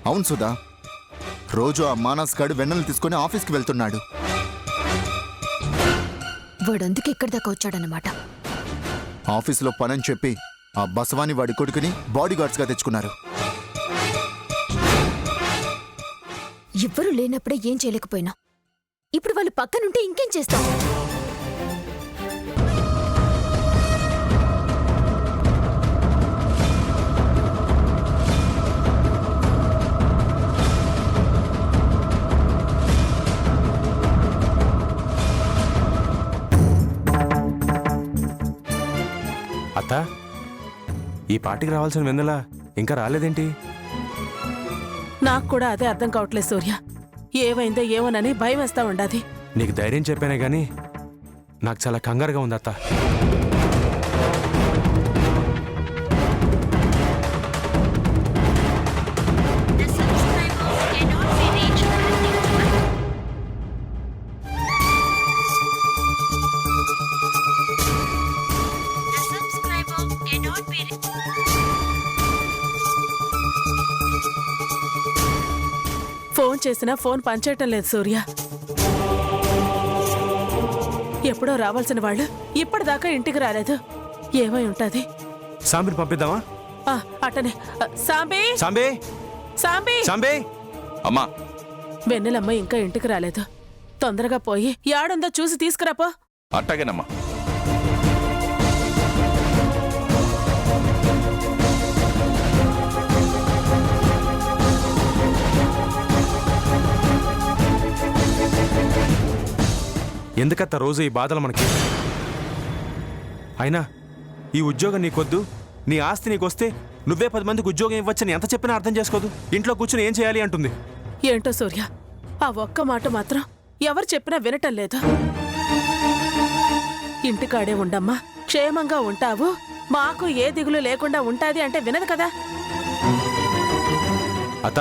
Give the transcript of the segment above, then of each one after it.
అవును సుధా, రోజు ఆ మానస్ గాడు వెన్నెలు తీసుకుని ఆఫీస్కి వెళ్తున్నాడు. వాడందుకు ఇక్కడి దాకా వచ్చాడనమాట. ఆఫీసులో పనని చెప్పి ఆ బసవాని వాడి కొడుకుని బాడీ గార్డ్స్గా తెచ్చుకున్నారు. ఎవ్వరూ లేనప్పుడే ఏం చేయలేకపోయినా ఇప్పుడు వాళ్ళు పక్కనుంటే ఇంకేం చేస్తాం? అత్త, ఈ పార్టీకి రావాల్సిన వెన్నెల ఇంకా రాలేదేంటి? నాకు కూడా అదే అర్థం కావట్లేదు సూర్య. ఏమైందో ఏమోనని భయం వేస్తా ఉండాది. నీకు ధైర్యం చెప్పానే గాని నాకు చాలా కంగారుగా ఉంది అత్త. ఫోన్ చేసినా ఫోన్ పనిచేయటం లేదు సూర్య. ఎప్పుడో రావాల్సిన వాళ్ళు ఇప్పటిదాకా ఇంటికి రాలేదు. ఏమై ఉంటది? సాంబిని పంపిద్దామా? అట్టనే. సాంబే సాంబే సాంబే సాంబే అమ్మా, వెన్నెలమ్మ ఇంకా ఇంటికి రాలేదు. తొందరగా పోయి యాడుందో చూసి తీసుకురాపో. అట్టాగేనమ్మా. ఎందుకత్త రోజు ఈ బాధలు మనకి? అయినా ఈ ఉద్యోగం నీకొద్దు, నీ ఆస్తి నీకొస్తే నువ్వే 10 మందికి ఉద్యోగం ఇవ్వచ్చని ఎంత చెప్పినా అర్థం చేసుకోదు. ఇంట్లో కూర్చుని ఏం చేయాలి అంటుంది. ఏంటో సూర్య, ఆ ఒక్క మాట మాత్రం ఎవరు చెప్పినా వినటం లేదు. ఇంటికాడే ఉండమ్మా, క్షేమంగా ఉంటావు, మాకు ఏ దిగులు లేకుండా ఉంటాది అంటే వినదు కదా. అత్త,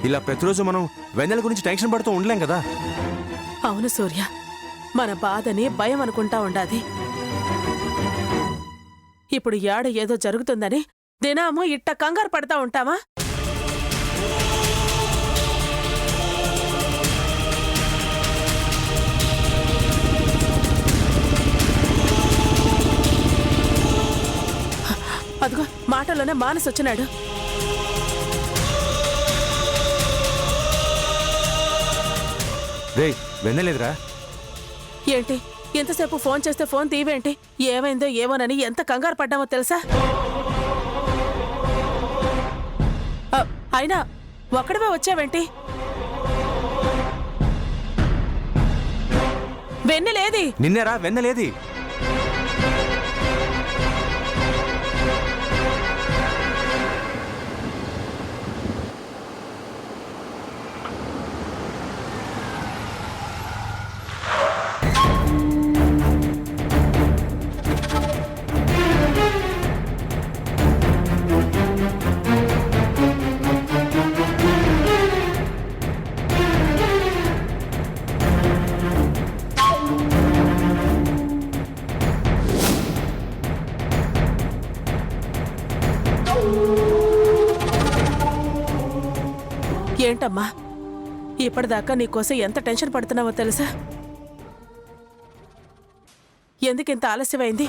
ఇలా ప్రతిరోజు మనం వెన్నెల గురించి టెన్షన్ పడుతూ ఉండలేం కదా. అవును సూర్య, మన బాధని భయం అనుకుంటా ఉండాది. ఇప్పుడు యాడ ఏదో జరుగుతుందని దినాము ఇట్ట కంగారు పడతా ఉంటావా? అదిగో మాటలోనే మానస్ వచ్చినాడు. రేయ్, వెన్నెలేదురా? ఏంటి ఎంతసేపు ఫోన్ చేస్తే ఫోన్ తీవేంటి? ఏమైందో ఏమోనని ఎంత కంగారు పడ్డామో తెలుసా? అయినా ఒక్కడవే వచ్చావేంటి? వెన్నెలేది? నిన్నేరా వెన్నెలేది? ఏంటమ్మా, ఇప్పటిదాకా నీకోసం ఎంత టెన్షన్ పడుతున్నావో తెలుసా? ఎందుకింత ఆలస్యమైంది?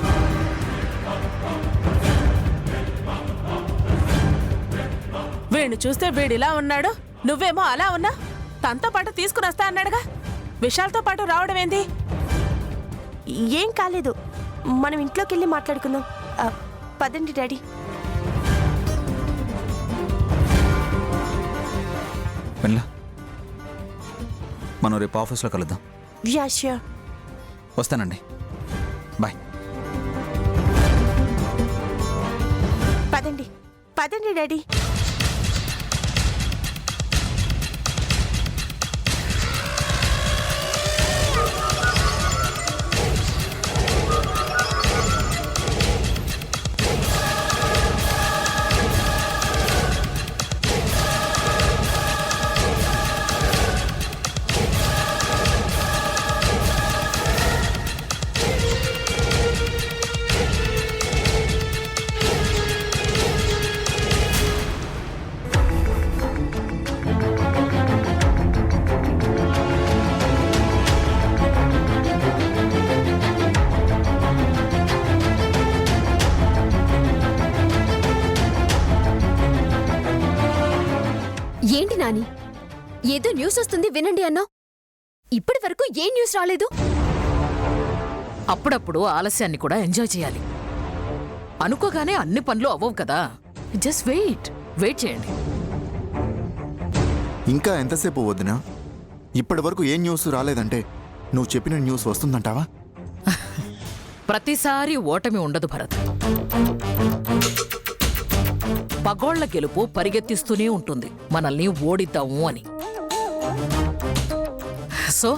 వీడిని చూస్తే వీడిలా ఉన్నాడు, నువ్వేమో అలా ఉన్నా. తనతో పాటు తీసుకుని వస్తా అన్నాడుగా, విశాల్తో పాటు రావడం ఏంది? ఏం కాలేదు, మనం ఇంట్లోకి వెళ్ళి మాట్లాడుకుందాం. పదండి డాడీ. వెన్నెల, మనం రేపు ఆఫీస్లో కలుద్దాం. Yeah sure. వస్తానండి, బాయ్. పదండి పదండి డాడీ. ఏంటి నాని ఏదో న్యూస్ వస్తుంది వినండి అన్నావు. ఇప్పటి వరకు ఏ న్యూస్ రాలేదు. అప్పుడప్పుడు ఆలస్యాన్ని కూడా ఎంజాయ్ చేయాలి. అనుకోగానే అన్ని పనులు అవ్వవు కదా. జస్ట్ వెయిట్ చేయండి. ఇంకా ఎంతసేపు వదినా? ఇప్పటి వరకు ఏ న్యూస్ రాలేదంటే నువ్వు చెప్పిన న్యూస్ వస్తుందంటావా? ప్రతిసారి ఓటమి ఉండదు భరత్. పగోళ్ల గెలుపు పరిగెత్తిస్తూనే ఉంటుంది మనల్ని ఓడిద్దాము అని. సో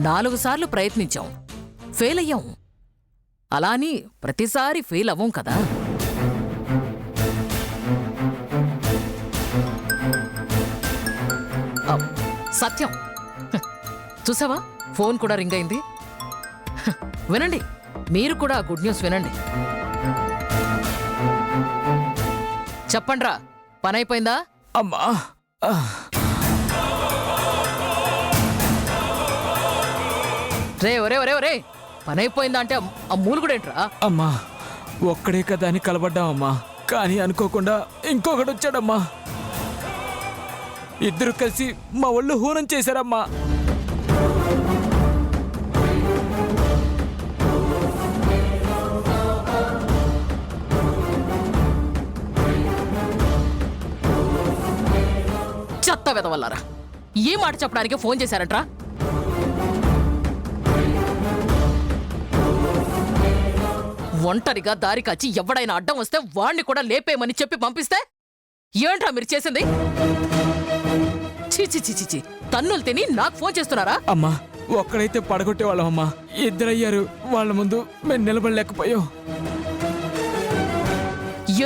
4 సార్లు ప్రయత్నించాం, ఫెయిల్ అయ్యాం. అలా అని ప్రతిసారి ఫెయిల్ అవ్వం కదా. సత్యం, చూసావా ఫోన్ కూడా రింగ్ అయింది. వినండి, మీరు కూడా గుడ్ న్యూస్ వినండి. చెప్పండ్రా, పని అయిపోయిందా? అమ్మా రే ఒరే ఒరే ఒరే, పని అయిపోయిందా అంటే ఆ మూలు కూడా ఏంట్రా? అమ్మా ఒక్కడే కదా అని కలబడ్డామమ్మా, కానీ అనుకోకుండా ఇంకొకడు వచ్చాడమ్మా. ఇద్దరు కలిసి మా ఒళ్ళు హూనం చేశారమ్మా. చెత్త వెదవల్లారా, ఈ మాట చెప్పడానికి ఫోన్ చేశారంట్రా? ఒంటరిగా దారి కాచి ఎవడైనా అడ్డం వస్తే వాణ్ణి కూడా లేపేయమని చెప్పి పంపిస్తే ఏంట్రా మీరు చేసింది? చీ, తన్నులు తిని నాకు ఫోన్ చేస్తున్నారా? అమ్మా ఒక్కడైతే పడగొట్టేవాళ్ళమమ్మా, ఇద్దరయ్యారు. వాళ్ళ ముందు మేము నిలబడలేకపోయాం.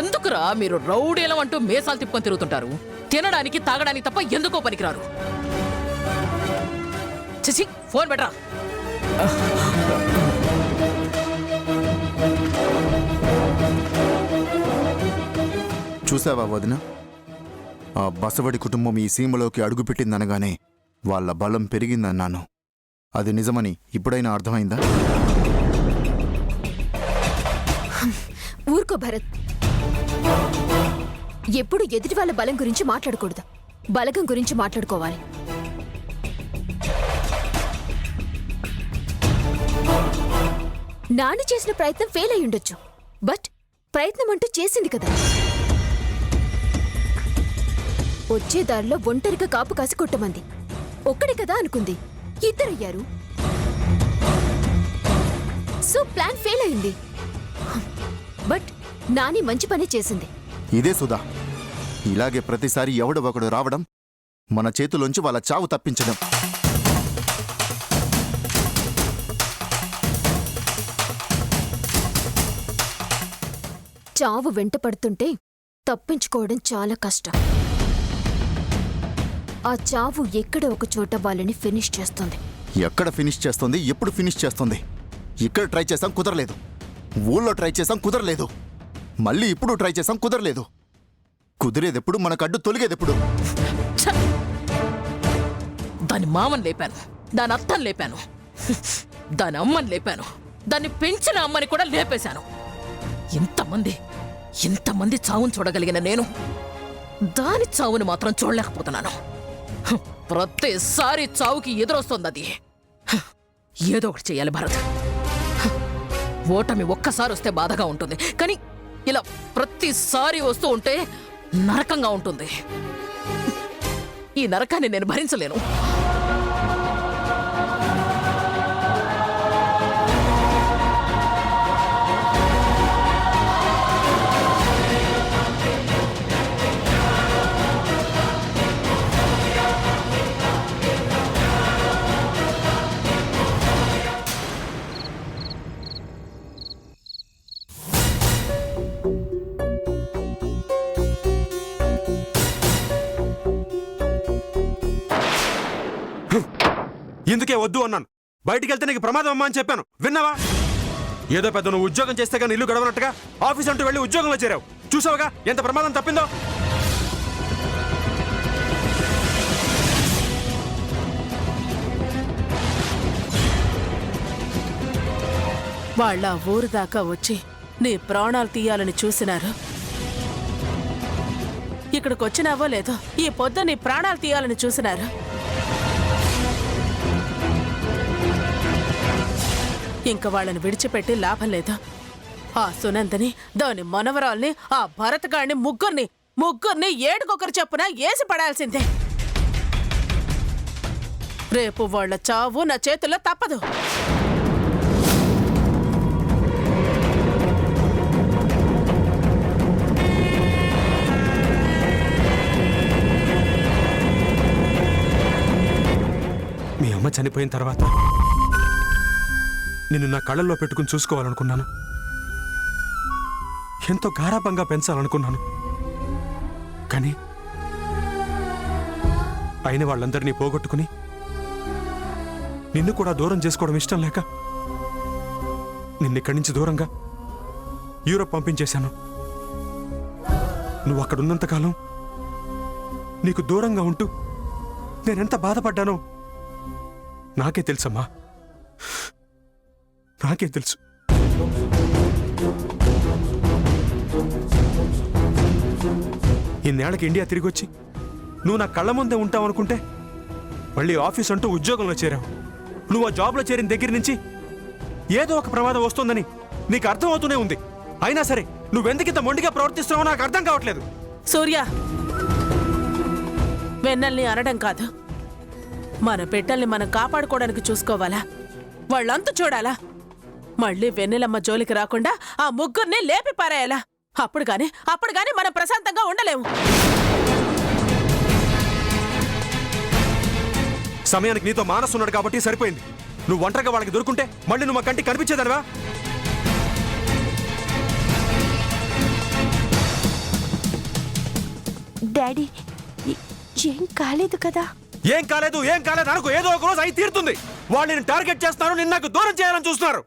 ఎందుకురా మీరు రౌడీలం అంటూ మేసాలు తిప్పుకొని తిరుగుతుంటారు? తినడానికి తాగడానికి తప్ప ఎందుకో పనికిరారు. చిచి, ఫోన్ పెట్టరా. చూసావా వదిన? ఆ బసవడి కుటుంబం ఈ సీమలోకి అడుగుపెట్టిందనగానే వాళ్ళ బలం పెరిగిందన్నాను. అది నిజమని ఇప్పుడైనా అర్థమైందా? ఊరుకో భరత్. ఎప్పుడు ఎదుటి వాళ్ళ బలం గురించి మాట్లాడకూడదు, బలగం గురించి మాట్లాడుకోవాలి. నాని చేసిన ప్రయత్నం ఫెయిల్ అయి ఉండొచ్చు, బట్ ప్రయత్నం అంటూ చేసింది కదా. వచ్చే దారిలో ఒంటరిగా కాపు కాసి కొట్టమంది. ఒక్కడే కదా అనుకుంది, ఇద్దరయ్యారు. సో ప్లాన్ ఫెయిల్ అయింది. బట్ నాని మంచి పని చేసింది. ఇదే సుధా, ఇలాగే ప్రతిసారి ఎవడో ఒకడు రావడం, మన చేతులోంచి వాళ్ళ చావు తప్పించడం. చావు వెంట పడుతుంటే తప్పించుకోవడం చాలా కష్టం. ఆ చావు ఎక్కడ ఒక చోట వాళ్ళని ఫినిష్ చేస్తుంది. ఎక్కడ ఫినిష్ చేస్తుంది, ఎప్పుడు ఫినిష్ చేస్తుంది? ఇక్కడ ట్రై చేసాం, కుదరలేదు. ఊళ్ళో ట్రై చేసాం, కుదరలేదు. మళ్ళీ ఇప్పుడు ట్రై చేసాం, కుదరలేదు. కుదిరేదెప్పుడు, మనకు అడ్డు తొలిగేదెప్పుడు? ఛ! దాని మామని లేపాను, దాని అత్తని లేపాను, దాని అమ్మని లేపాను, దాన్ని పెంచిన అమ్మని కూడా లేపేశాను. ఇంతమంది చావును చూడగలిగిన నేను దాని చావుని మాత్రం చూడలేకపోతున్నాను. ప్రతిసారి చావుకి ఎదురొస్తుంది అది. ఏదో ఒకటి చెయ్యాలి భరత్. ఓటమి ఒక్కసారి వస్తే బాధగా ఉంటుంది, కానీ ఇలా ప్రతిసారి వస్తూ ఉంటే నరకంగా ఉంటుంది. ఈ నరకాన్ని నేను భరించలేను. ఇందుకే వద్దు అన్నాను. బయటికి వెళ్తే నీకు ప్రమాదం అమ్మా అని చెప్పాను, విన్నావా? ఏదో పెద్ద నువ్వు ఉద్యోగం చేస్తే కానీ ఇల్లు గడవనట్టుగా ఆఫీస్ అంటూ వెళ్ళి ఉద్యోగంలో చేరావు. చూసావుగా ఎంత ప్రమాదం తప్పిందో. వాళ్ళ ఊరు దాకా వచ్చి నీ ప్రాణాలు తీయాలని చూసినారు. ఇక ఇక్కడికి వచ్చినావో లేదో ఈ పొద్దు నీ ప్రాణాలు తీయాలని చూసినారు. ఇంక వాళ్ళని విడిచిపెట్టి లాభం లేదు. ఆ సునందని, దాని మనవరాల్ని, ఆ భరతగాడిని ముగ్గురిని ఏడుకొకరు చొప్పున ఏసి పడాల్సిందే. రేపు వాళ్ళ చావు నా చేతుల్లో తప్పదు. మీ అమ్మ చనిపోయిన తర్వాత నిన్ను నా కళ్ళల్లో పెట్టుకుని చూసుకోవాలనుకున్నాను. ఎంతో గారాబంగా పెంచాలనుకున్నాను. కానీ అయిన వాళ్ళందరినీ పోగొట్టుకుని నిన్ను కూడా దూరం చేసుకోవడం ఇష్టం లేక నిన్నిక్కడి నుంచి దూరంగా యూరోప్ పంపించేశాను. నువ్వు అక్కడున్నంతకాలం నీకు దూరంగా ఉంటూ నేనెంత బాధపడ్డానో నాకే తెలుసమ్మా, నాకే తెలుసు. ఇన్నేళ్ళకి ఇండియా తిరిగొచ్చి నువ్వు నా కళ్ళ ముందే ఉంటావు అనుకుంటే మళ్ళీ ఆఫీస్ అంటూ ఉద్యోగంలో చేరావు. నువ్వు ఆ జాబ్లో చేరిన దగ్గర నుంచి ఏదో ఒక ప్రమాదం వస్తుందని నీకు అర్థమవుతూనే ఉంది. అయినా సరే నువ్వెందుకింత మొండిగా ప్రవర్తిస్తున్నావో నాకు అర్థం కావట్లేదు. సూర్య, వెన్నెల్ని అనడం కాదు, మన బిడ్డల్ని మనం కాపాడుకోవడానికి చూసుకోవాలా, వాళ్ళంతా చూడాలా. మళ్ళీ వెన్నెలమ్మ జోలికి రాకుండా ఆ ముగ్గురిని లేపి పారేయాలా. అప్పుడు గాని మనం ప్రశాంతంగా ఉండలేము. సమయానికి నీతో మానసు ఉన్నాడు కాబట్టి సరిపోయింది. నువ్వు ఒంటరిగా వాళ్ళకి దొరుకుంటే మళ్ళీ నువ్వు మా కంటికి కనిపించేదనివా? డాడీ ఏం కాలేదు కదా? ఏం కాలేదు అనుకో, ఏదో ఒక రోజు అయి తీరుతుంది. వాళ్ళు నేను టార్గెట్ చేస్తారు, నిన్ను నాకు దూరం చేయాలని చూస్తున్నారు.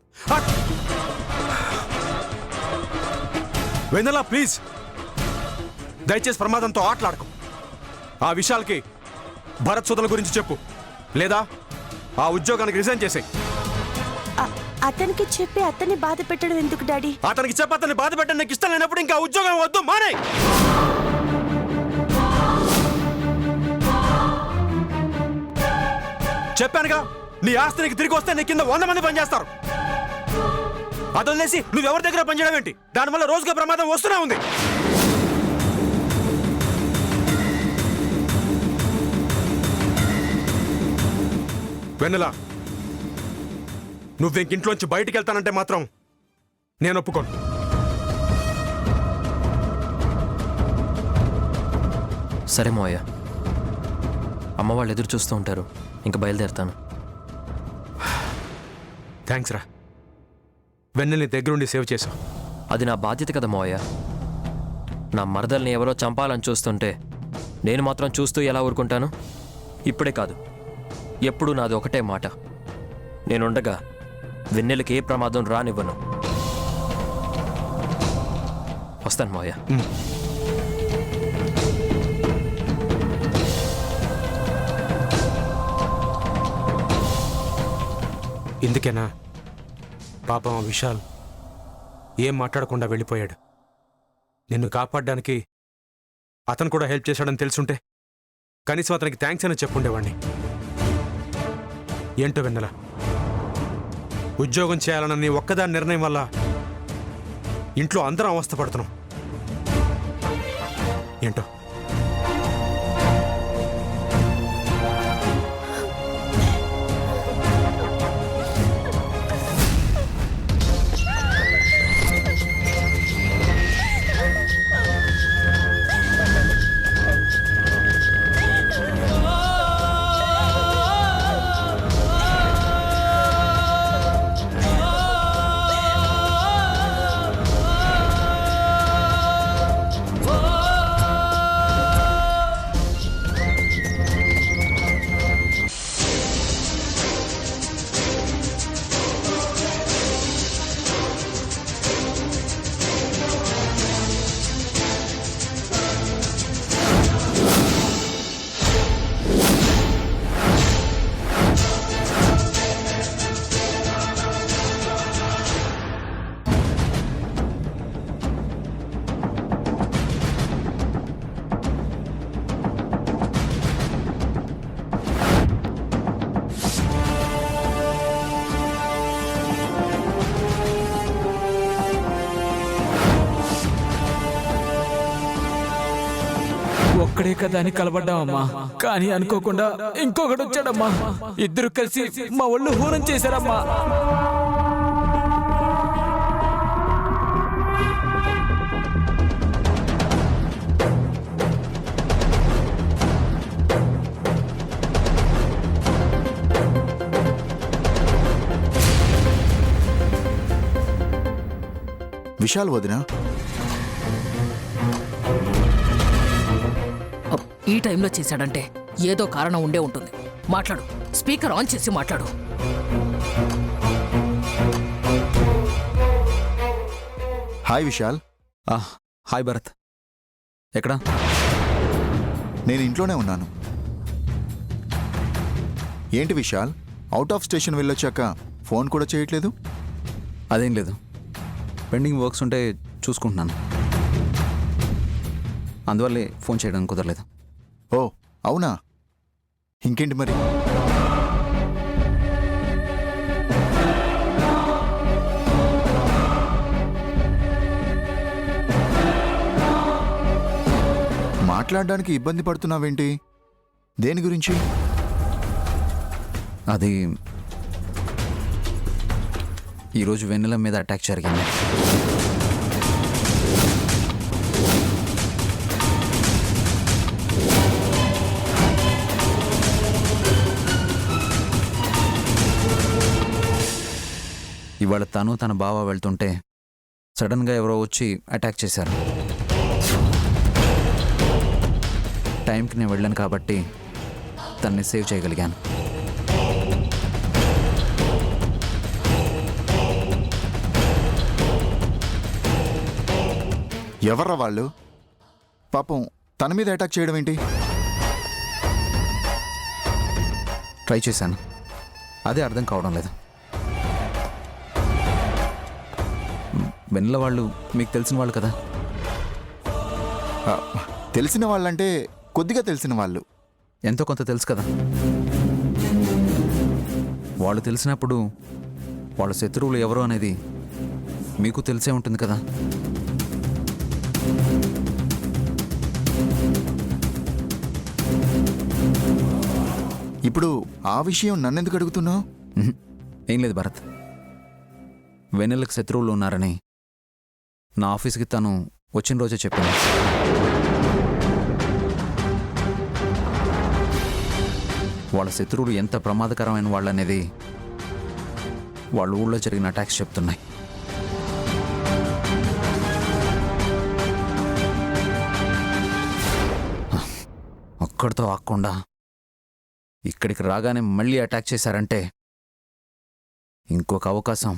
వెన్నెల ప్లీజ్, దయచేసి ప్రమాదంతో ఆటలాడకు. ఆ విషయాలకి భరత్ సుధల గురించి చెప్పు, లేదా ఆ ఉద్యోగానికి రిజైన్ చేసేయ్. అతనికి చెప్పి అతన్ని బాధ పెట్టడం ఎందుకు డాడీ? అతనికి చెప్పి అతన్ని బాధ పెట్టడం నీకు ఇష్టం లేనప్పుడు ఇంకా ఉద్యోగం వద్దు, మానే. చెప్పానుగా, నీ ఆస్తి నీకు తిరిగి వస్తే నీ కింద 100 మంది పనిచేస్తారు. అది వదిలేసి నువ్వెవరి దగ్గర పనిచేయడం ఏంటి? దానివల్ల రోజుగా ప్రమాదం వస్తూనే ఉంది. వెన్నెల, నువ్వు ఇంట్లోంచి బయటికి వెళ్తానంటే మాత్రం నేను ఒప్పుకోను. సరే మోయ, అమ్మ వాళ్ళు ఎదురు చూస్తూ ఉంటారు, ఇంకా బయలుదేరుతాను. థ్యాంక్స్ రా, వెన్నెల్ని దగ్గరుండి సేవ్ చేశావు. అది నా బాధ్యత కదా మోయ. నా మరదల్ని ఎవరో చంపాలని చూస్తుంటే నేను మాత్రం చూస్తూ ఎలా ఊరుకుంటాను? ఇప్పుడే కాదు, ఎప్పుడు నాది ఒకటే మాట, నేనుండగా వెన్నెలకి ఏ ప్రమాదం రానివ్వను. వస్తాను మోయ. ఇందుకేనా పాపం ఆ విశాల్ ఏం మాట్లాడకుండా వెళ్ళిపోయాడు? నిన్ను కాపాడడానికి అతను కూడా హెల్ప్ చేశాడని తెలుసుంటే కనీసం అతనికి థ్యాంక్స్ అని చెప్పుండేవాడిని. ఏంటో వెన్నెల, ఉద్యోగం చేయాలన్న నీ ఒక్కదాని నిర్ణయం వల్ల ఇంట్లో అందరం అవస్థపడుతున్నాం. ఏంటో కదా అని కలబడ్డామమ్మా. కానీ అనుకోకుండా ఇంకొకటి వచ్చాడమ్మా. ఇద్దరు కలిసి మా ఒళ్ళు హూనం చేశారమ్మా. విశాల్ వదినా, ఈ టైంలో చేశాడంటే ఏదో కారణం ఉండే ఉంటుంది. మాట్లాడు, స్పీకర్ ఆన్ చేసి మాట్లాడు. హాయ్ విశాల్. హాయ్ భరత్. ఎక్కడా? నేను ఇంట్లోనే ఉన్నాను. ఏంటి విశాల్, అవుట్ ఆఫ్ స్టేషన్ వెళ్ళొచ్చాక ఫోన్ కూడా చేయట్లేదు? అదేం లేదు, పెండింగ్ వర్క్స్ ఉంటే చూసుకుంటున్నాను. అందువల్లే ఫోన్ చేయడం కుదరలేదు. ఓ అవునా, ఇంకేంటి మరి? మాట్లాడడానికి ఇబ్బంది పడుతున్నావేంటి? దేని గురించి? అది ఈరోజు వెన్నెల మీద అటాక్ జరిగింది. ఇవాళ తను తన బావ వెళ్తుంటే సడన్గా ఎవరో వచ్చి అటాక్ చేశారు. టైంకి నేను వెళ్ళాను కాబట్టి తన్ని సేవ్ చేయగలిగాను. ఎవర్రా వాళ్ళు? పాపం తన మీద అటాక్ చేయడం ఏంటి? ట్రై చేశాను, అదే అర్థం కావడం లేదు. వెన్నెల వాళ్ళు మీకు తెలిసిన వాళ్ళు కదా? ఆ, తెలిసిన వాళ్ళంటే కొద్దిగా తెలిసిన వాళ్ళు. ఎంతో కొంత తెలుసు కదా. వాళ్ళు తెలిసినప్పుడు వాళ్ళ శత్రువులు ఎవరు అనేది మీకు తెలిసే ఉంటుంది కదా. ఇప్పుడు ఆ విషయం నన్నెందుకు అడుగుతున్నావు? ఏం లేదు భరత్, వెన్నెలకు శత్రువులు ఉన్నారని నా ఆఫీస్కి తను వచ్చిన రోజే చెప్పింది. వాళ్ళ శత్రువులు ఎంత ప్రమాదకరమైన వాళ్ళనేది వాళ్ళ ఊళ్ళో జరిగిన అటాక్స్ చెప్తున్నాయి. అక్కడితో ఆక్కుండా ఇక్కడికి రాగానే మళ్ళీ అటాక్ చేశారంటే ఇంకొక అవకాశం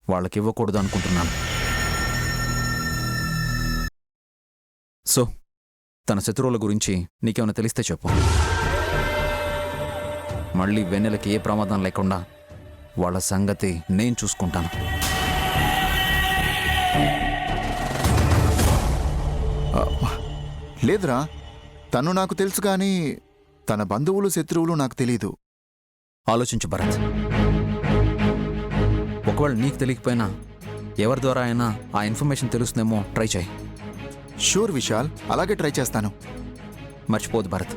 వాళ్ళకి ఇవ్వకూడదు అనుకుంటున్నాను. సో తన శత్రువుల గురించి నీకేమైనా తెలిస్తే చెప్పు. మళ్ళీ వెన్నెలకి ఏ ప్రమాదం లేకుండా వాళ్ళ సంగతి నేను చూసుకుంటాను. లేదురా, తను నాకు తెలుసు కానీ తన బంధువులు శత్రువులు నాకు తెలీదు. ఆలోచించు భరత్. ఒకవేళ నీకు తెలియకపోయినా ఎవరి ద్వారా అయినా ఆ ఇన్ఫర్మేషన్ తెలుస్తుందేమో ట్రై చేయి. షూర్ విశాల్, అలాగే ట్రై చేస్తాను. మర్చిపోదు భరత్.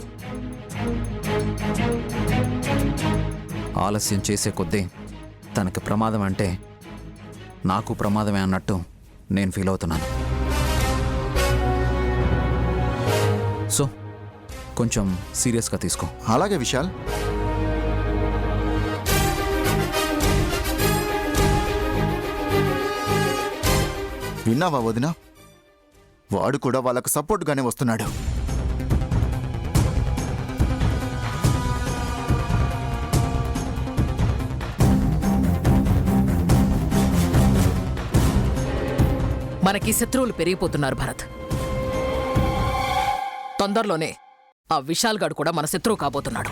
ఆలస్యం చేసే కొద్దీ తనకి ప్రమాదం అంటే నాకు ప్రమాదమే అన్నట్టు నేను ఫీల్ అవుతున్నాను. సో కొంచెం సీరియస్గా తీసుకో. అలాగే విశాల్. విన్నావా వదినా? వాడు కూడా వాళ్ళకు సపోర్ట్గానే వస్తున్నాడు. మనకి శత్రువులు పెరిగిపోతున్నారు భరత్. తొందరలోనే ఆ విశాల్ గాడు కూడా మన శత్రువు కాబోతున్నాడు.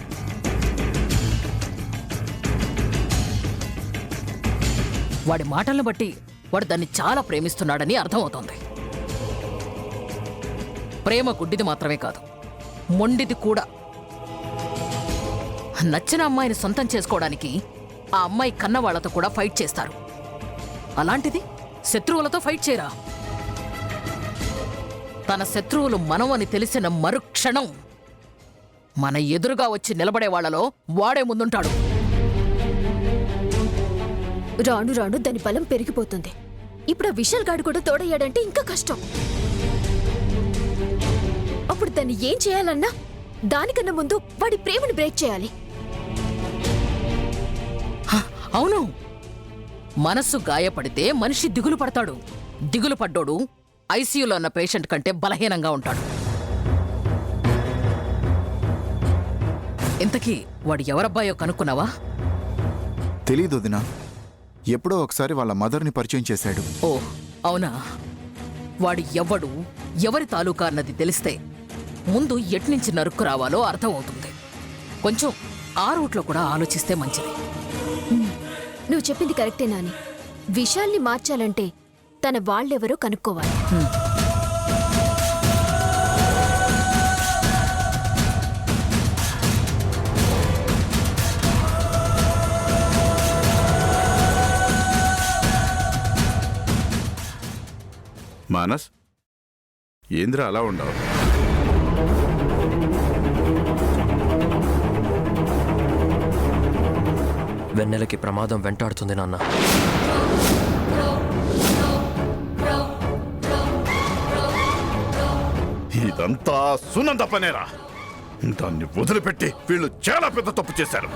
వాడి మాటలను బట్టి వాడు దాన్ని చాలా ప్రేమిస్తున్నాడని అర్థమవుతోంది. ప్రేమ గుడ్డిది మాత్రమే కాదు, మొండిది కూడా. నచ్చిన అమ్మాయిని సొంతం చేసుకోవడానికి ఆ అమ్మాయి కన్న వాళ్లతో కూడా ఫైట్ చేస్తారు. అలాంటిది శత్రువులతో ఫైట్ చేయరా? తన శత్రువులు మనం అని తెలిసిన మరుక్షణం మన ఎదురుగా వచ్చి నిలబడే వాళ్ళలో వాడే ముందుంటాడు. రాను రాను దాని బలం పెరిగిపోతుంది. ఇప్పుడు ఆ విశాల్ గాడు కూడా తోడయ్యాడంటే ఇంకా కష్టం. అప్పుడు దాన్ని ఏం చేయాలన్నా దానికన్నా ముందు వాడి ప్రేమను బ్రేక్ చేయాలి. అవును, మనస్సు గాయపడితే మనిషి దిగులు పడతాడు. దిగులు పడ్డోడు ఐసీయూలో ఉన్న పేషెంట్ కంటే బలహీనంగా ఉంటాడు. ఇంతకీ వాడు ఎవరబ్బాయో కనుక్కున్నావా? తెలీదు వదినా. ఎప్పుడో ఒకసారి వాళ్ళ మదర్ని పరిచయం చేశాడు. ఓ అవునా? వాడు ఎవడు, ఎవరి తాలూకా అన్నది తెలిస్తే ముందు ఎట్నుంచి నరుక్కు రావాలో అర్థమవుతుంది. కొంచెం ఆ రూట్లో కూడా ఆలోచిస్తే మంచిది. నువ్వు చెప్పింది కరెక్టే నాని. విశాల్ని మార్చాలంటే తన వాళ్ళెవరో కనుక్కోవాలి. మానస్, ఏంద్రా అలా ఉండవు? వెన్నెలకి ప్రమాదం వెంటాడుతుంది నాన్న. ఇదంతా సునంద పనేరా. దాన్ని వదిలిపెట్టి వీళ్ళు చాలా పెద్ద తప్పు చేశారు.